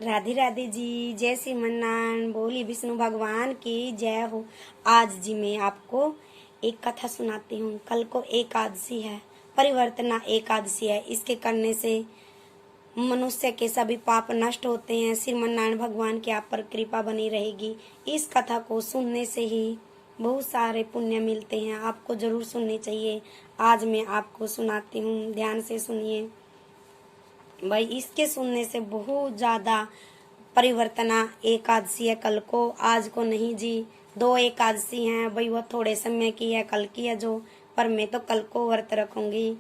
राधे राधे जी, जय श्री मन्नारायण। बोली विष्णु भगवान की जय हो। आज जी मैं आपको एक कथा सुनाती हूँ। कल को एकादशी है, परिवर्तना एकादशी है। इसके करने से मनुष्य के सभी पाप नष्ट होते हैं। श्री मन्नारायण भगवान की आप पर कृपा बनी रहेगी। इस कथा को सुनने से ही बहुत सारे पुण्य मिलते हैं, आपको जरूर सुननी चाहिए। आज मैं आपको सुनाती हूँ, ध्यान से सुनिए भाई। इसके सुनने से बहुत ज्यादा परिवर्तना एकादशी है कल को, आज को नहीं जी। 2 एकादशी हैं भाई, वो थोड़े समय की है, कल की है जो, पर मैं तो कल को व्रत रखूंगी,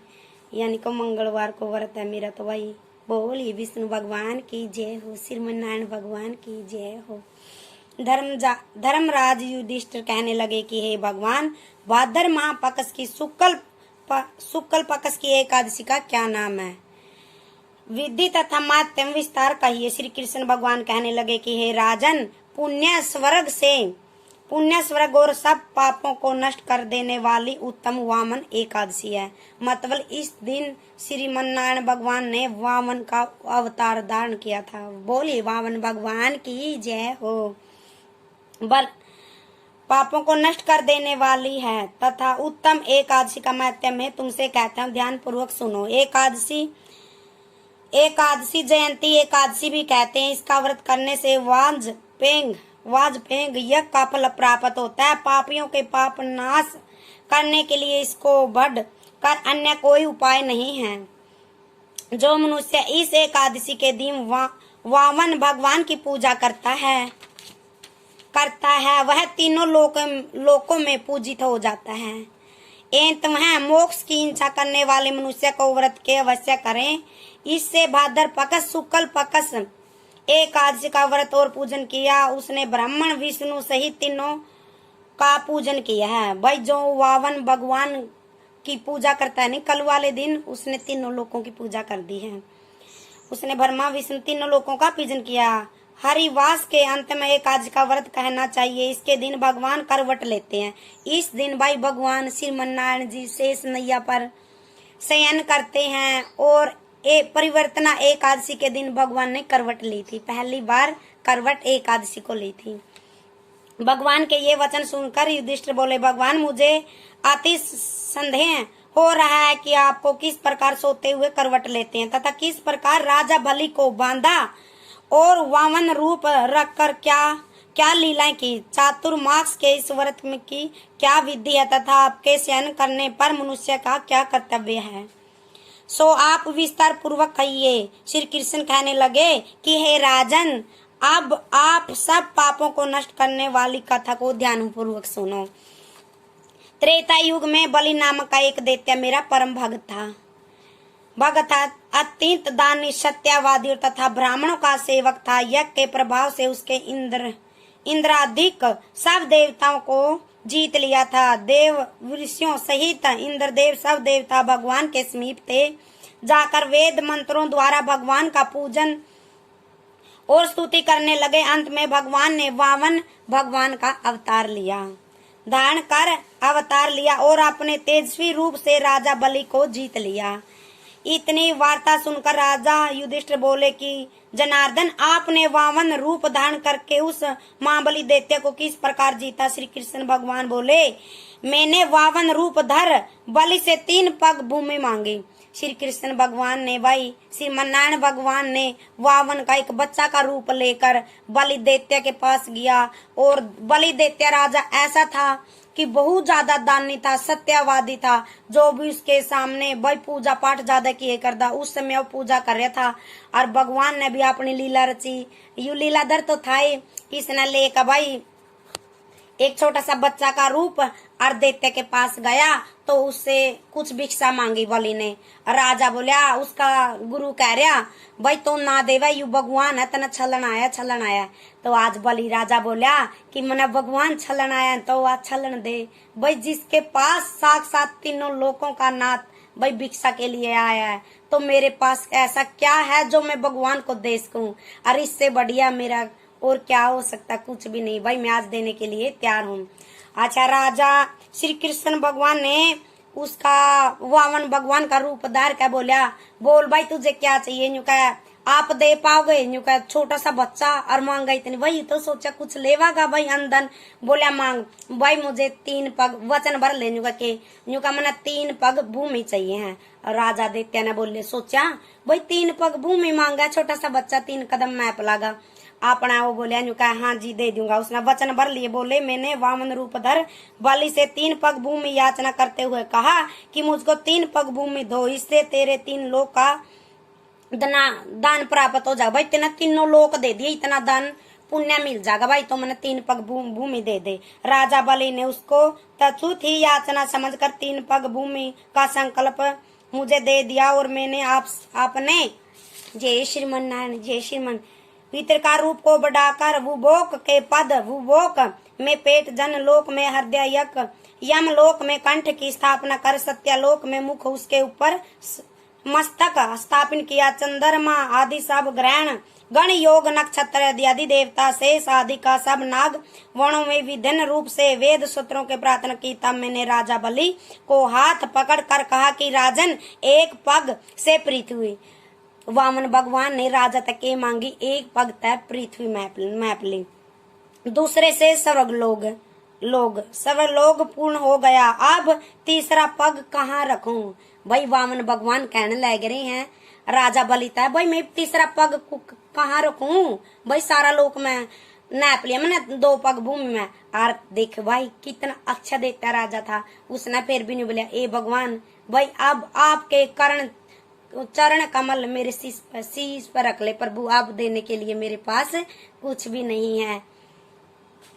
यानी को मंगलवार को व्रत है मेरा। तो भाई बोली विष्णु भगवान की जय हो, श्रीमन्नारायण भगवान की जय हो। धर्मराज युधिष्ठिर कहने लगे कि हे भगवान, भाद्र माह पक्ष की शुक्ल पक्ष की एकादशी का क्या नाम है? विधि तथा माध्यम विस्तार कहिए। श्री कृष्ण भगवान कहने लगे कि हे राजन, पुण्य स्वर्ग और सब पापों को नष्ट कर देने वाली उत्तम वामन एकादशी है। मतलब इस दिन श्रीमन्नारायण भगवान ने वामन का अवतार धारण किया था। बोलिए वामन भगवान की जय हो। बल पापों को नष्ट कर देने वाली है तथा उत्तम एकादशी का महत्व है तुमसे कहता हूँ, ध्यान पूर्वक सुनो। एकादशी जयंती एकादशी भी कहते हैं। इसका व्रत करने से वाजपेंग यज्ञ का फल प्राप्त होता है। पापियों के पाप नाश करने के लिए इसको बढ़ कर अन्य कोई उपाय नहीं है। जो मनुष्य इस एकादशी के दिन वामन भगवान की पूजा करता है वह तीनों लोकों में पूजित हो जाता है। एंत वह मोक्ष की इच्छा करने वाले मनुष्य को व्रत के अवश्य करें। इससे भाद्र पक्ष शुक्ल पक्ष एकादशी का व्रत और पूजन किया, उसने ब्राह्मण विष्णु सहित तीनों का पूजन किया है। भाई जो वामन भगवान की पूजा करता है नहीं, कल वाले दिन उसने तीनों लोकों की पूजा कर दी है। उसने ब्रह्मा विष्णु तीनों लोकों का पूजन किया। हरिवास के अंत में एकादशी का व्रत कहना चाहिए। इसके दिन भगवान करवट लेते हैं। इस दिन भाई भगवान श्रीमन्नारायण जी शेष नैया पर शयन करते हैं और परिवर्तना एकादशी के दिन भगवान ने करवट ली थी। पहली बार करवट एकादशी को ली थी। भगवान के ये वचन सुनकर युधिष्ठिर बोले, भगवान मुझे अति संदेह हो रहा है कि आपको किस प्रकार सोते हुए करवट लेते हैं तथा किस प्रकार राजा बलि को बांधा और वामन रूप रखकर क्या लीलाएं की। चातुर्मास के इस व्रत में की क्या विधि है तथा आपके शयन करने पर मनुष्य का क्या कर्तव्य है, सो आप विस्तार पूर्वक कहिए। श्री कृष्ण कहने लगे कि हे राजन, अब आप सब पापों को नष्ट करने वाली कथा को ध्यान पूर्वक सुनो। त्रेता युग में बलि नामक का एक दैत्य मेरा परम भक्त था। अत्यंत दानी, सत्यवादी तथा ब्राह्मणों का सेवक था। यज्ञ के प्रभाव से उसके इंद्राधिक सब देवताओं को जीत लिया था। देव ऋषियों सहित इंद्रदेव सब देवता भगवान के समीप थे। जाकर वेद मंत्रों द्वारा भगवान का पूजन और स्तुति करने लगे। अंत में भगवान ने वामन भगवान का धारण कर और अपने तेजस्वी रूप से राजा बलि को जीत लिया। इतनी वार्ता सुनकर राजा युधिष्ठिर बोले कि जनार्दन, आपने वामन रूप धारण करके उस महाबली दैत्य को किस प्रकार जीता? श्री कृष्ण भगवान बोले, मैंने वामन रूप धर बलि से 3 पग भूमि मांगी। श्री कृष्ण भगवान ने श्रीमन्नारायण भगवान ने वामन का एक बच्चा का रूप लेकर बलि दैत्य के पास गया। और बलि दैत्य राजा ऐसा था कि बहुत ज्यादा दानी था, सत्यवादी था। जो भी उसके सामने भाई पूजा पाठ ज्यादा किए करता, उस समय वो पूजा कर रहा था। और भगवान ने भी अपनी लीला रची। यू लीलाधर तो था ही, इसने लेकर भाई एक छोटा सा बच्चा का रूप और दैत्य के पास गया तो उससे कुछ भिक्षा मांगी बलि ने। राजा बोलिया, उसका गुरु कह रहा, भाई तो ना देवा, यू भगवान है, तना छलन आया। तो आज बलि राजा बोलिया कि मना भगवान छलन आया तो आज छलन दे। भाई जिसके पास साक्षात तीनों लोकों का नाथ भाई भिक्षा के लिए आया है, तो मेरे पास ऐसा क्या है जो मैं भगवान को दे सकूं? और इससे बढ़िया मेरा और क्या हो सकता? कुछ भी नहीं भाई, मैं आज देने के लिए तैयार हूँ। अच्छा, राजा श्री कृष्ण भगवान ने उसका वामन भगवान का रूप धार कर बोला, बोल भाई तुझे क्या चाहिए? यूं कहा, आप दे पाओगे? यूं कह छोटा सा बच्चा और मांगा इतनी, वही तो सोचा कुछ लेवागा भाई अंदर। बोला मांग भाई मुझे 3 पग वचन भर ले, यूं का मैंने 3 पग भूमि चाहिए है। राजा दैत्य ने बोले सोचा भाई 3 पग भूमि मांगा, छोटा सा बच्चा 3 कदम मैप लागा अपना। वो बोले यूं कहा हाँ जी दे दूंगा। उसने वचन भर लिए, बोले मैंने वामन रूप धर बलि से 3 पग भूमि याचना करते हुए कहा कि मुझको 3 पग भूमि दो, इससे तेरे 3 लोक का दान प्राप्त हो जाएगा। भाई तेना 3 लोक दे दिए, इतना दान पुण्य मिल जाएगा भाई, तो मैंने 3 पग भूमि दे दे। राजा बलि ने उसको तछूत ही याचना समझकर 3 पग भूमि का संकल्प मुझे दे दिया और मैंने आपने जय श्रीमन नारायण जय श्रीमन पितर का रूप को बढ़ाकर भूभोक के पद भूभोक में पेट, जन लोक में हृदय, यम लोक में कंठ की स्थापना कर, सत्यलोक में मुख उसके ऊपर मस्तक स्थापित किया। चंद्रमा आदि सब ग्रहण गण योग नक्षत्र आदि देवता शेष आदि का सब नाग वर्णों में विभिन्न रूप से वेद सूत्रों के प्रार्थना की। तब मैंने राजा बलि को हाथ पकड़ कर कहा कि राजन 1 पग से पृथ्वी। वामन भगवान ने राजा तक के मांगी, 1 पग तक पृथ्वी मैप ली, दूसरे से सर्वलोक पूर्ण हो गया। अब तीसरा पग कहाँ रखूं? भाई वामन भगवान कहने लग रहे हैं राजा बलिता, भाई मैं तीसरा पग कहाँ रखूं? भाई सारा लोक में नाप लिया मैंने, 2 पग भूमि में। और देख भाई कितना अच्छा देखता राजा था, उसने फिर भी नहीं बोला ए भगवान भाई अब आपके चरण कमल मेरे शीश पर रख ले प्रभु, आप देने के लिए मेरे पास कुछ भी नहीं है।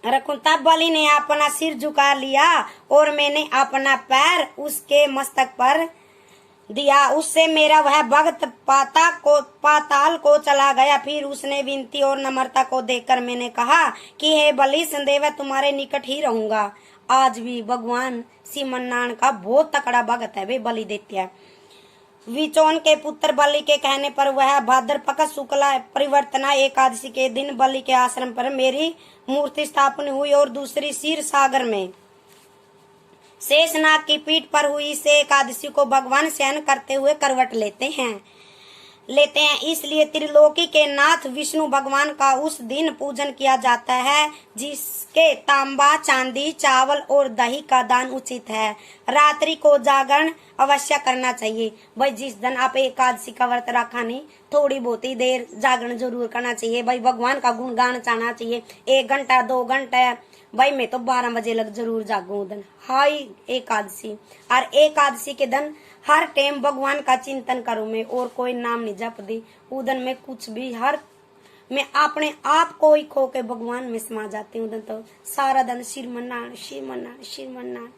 रखूं। तब बलि ने अपना सिर झुका लिया और मैंने अपना पैर उसके मस्तक पर दिया, उससे मेरा वह भक्त पाताल को चला गया। फिर उसने विनती और नम्रता को देखकर मैंने कहा कि हे बलि संदेव तुम्हारे निकट ही रहूंगा। आज भी भगवान श्रीमन्नारायण का बहुत तकड़ा भक्त है वे बलि दैत्य। विचोन के पुत्र बलि के कहने पर वह भाद्रपद शुक्ला परिवर्तना एकादशी के दिन बलि के आश्रम पर मेरी मूर्ति स्थापन हुई और दूसरी क्षीर सागर में शेषनाग की पीठ पर हुई। से एकादशी को भगवान शयन करते हुए करवट लेते हैं, इसलिए त्रिलोकी के नाथ विष्णु भगवान का उस दिन पूजन किया जाता है, जिसके तांबा चांदी चावल और दही का दान उचित है। रात्रि को जागरण अवश्य करना चाहिए। भाई जिस दिन आप एकादशी का व्रत रखा नहीं, थोड़ी बहुत ही देर जागरण जरूर करना चाहिए। भाई भगवान का गुणगान चाहना चाहिए, 1 घंटा 2 घंटा। भाई मैं तो 12 बजे लग जरूर जागू दिन हाई एकादशी। और एकादशी के दिन हर टाइम भगवान का चिंतन करूं मैं, और कोई नाम नहीं जप दी उदन में कुछ भी, हर मैं अपने आप को ही खो के भगवान में समा जाती हूँ। तो सारा दिन श्रीमन्नारायण श्रीमन्नारायण श्रीमन्नारायण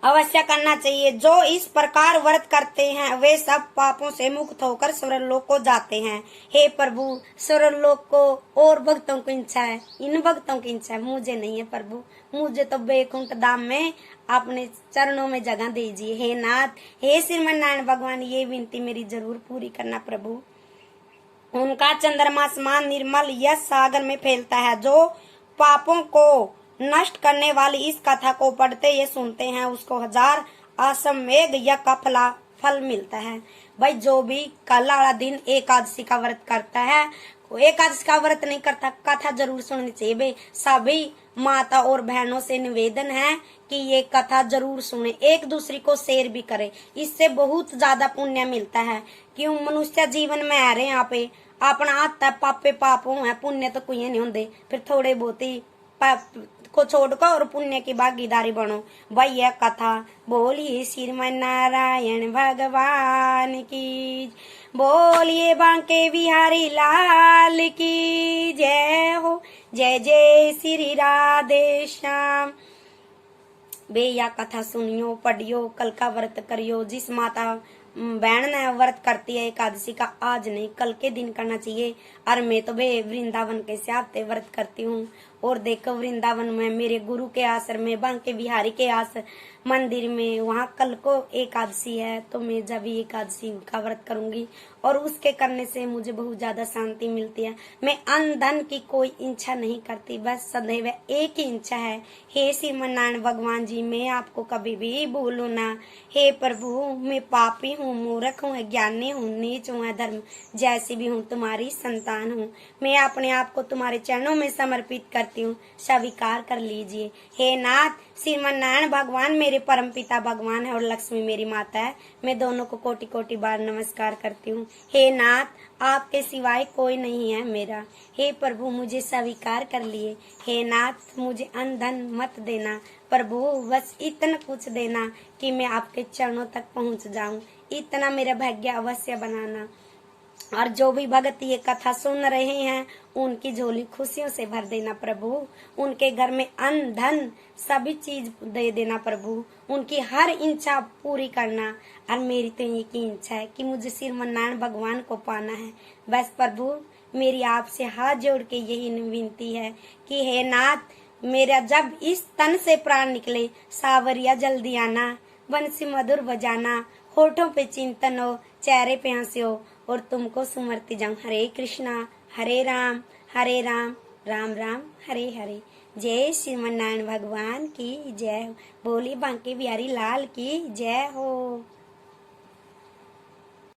अवश्य करना चाहिए। जो इस प्रकार व्रत करते हैं वे सब पापों से मुक्त होकर स्वर्गलोक को जाते हैं। हे प्रभु स्वर्गलोक को और भक्तों की इच्छा है, इन भक्तों की इच्छा है, मुझे नहीं है प्रभु। मुझे तो बैकुंठ धाम में अपने चरणों में जगह दीजिए। हे नाथ हे श्रीमन्नारायण भगवान, ये विनती मेरी जरूर पूरी करना प्रभु। उनका चंद्रमा समान निर्मल यश सागर में फैलता है। जो पापों को नष्ट करने वाली इस कथा को पढ़ते ये सुनते हैं, उसको 1000 अश्वमेध यज्ञ का फल मिलता है। भाई जो भी कल वाला दिन एकादशी का व्रत करता है, एकादशी का व्रत नहीं करता, कथा जरूर सुननी चाहिए। भाई सभी माता और बहनों से निवेदन है कि ये कथा जरूर सुने, एक दूसरे को शेयर भी करे, इससे बहुत ज्यादा पुण्य मिलता है। क्यों मनुष्य जीवन में आ रहे हैं यहाँ पे अपना आता पापे पापों है, पुण्य तो कोई नहीं होंगे। फिर थोड़े बहुत ही को छोड़कर और पुण्य की भागीदारी बनो। भाई यह कथा बोलिए श्रीमन्नारायण भगवान की, बोलिए बांके बिहारी लाल की जय हो। जय जय श्री राधे श्याम। बे या कथा सुनियो पढ़ियो, कल का व्रत करियो। जिस माता बहन ने व्रत करती है एकादशी का, आज नहीं कल के दिन करना चाहिए। और मैं तो बे वृंदावन के साथ व्रत करती हूँ, और देखो वृंदावन में मेरे गुरु के आश्रम में बांके बिहारी के मंदिर में वहाँ कल को एकादशी है, तो मैं जब भी एकादशी का व्रत करूंगी और उसके करने से मुझे बहुत ज्यादा शांति मिलती है। मैं अन्न धन की कोई इच्छा नहीं करती, बस सदैव एक ही इच्छा है, हे श्रीमन्नारायण भगवान जी मैं आपको कभी भी भूलूं ना। हे प्रभु मैं पापी हूँ, मूर्ख हूँ, अज्ञानी हूँ, नीच हूँ, अधर्म जैसी भी हूँ, तुम्हारी संतान हूँ। मैं अपने आप को तुम्हारे चरणों में समर्पित करती हूँ, स्वीकार कर लीजिए। हे नाथ श्रीमन्नारायण भगवान मेरे परमपिता भगवान है और लक्ष्मी मेरी माता है, मैं दोनों को कोटि कोटि बार नमस्कार करती हूँ। हे नाथ आपके सिवाय कोई नहीं है मेरा। हे प्रभु मुझे स्वीकार कर लिए। हे नाथ मुझे अन्न धन मत देना प्रभु, बस इतना कुछ देना कि मैं आपके चरणों तक पहुँच जाऊं, इतना मेरा भाग्य अवश्य बनाना। और जो भी भगत ये कथा सुन रहे हैं उनकी झोली खुशियों से भर देना प्रभु, उनके घर में अन्न धन सभी चीज दे देना प्रभु, उनकी हर इच्छा पूरी करना। और मेरी तो एक ही इच्छा है कि मुझे श्रीमन्नारायण भगवान को पाना है। बस प्रभु मेरी आपसे हाथ जोड़ के यही विनती है कि हे नाथ मेरा जब इस तन से प्राण निकले सावरिया जल्दी आना, बंसी मधुर बजाना, होठों पे चिंतन हो, चेहरे पे हंसी हो और तुमको सुमरती जाऊं। हरे कृष्णा हरे राम राम राम हरे हरे। जय श्रीमन्नारायण भगवान की जय हो। बोली बांके बिहारी लाल की जय हो।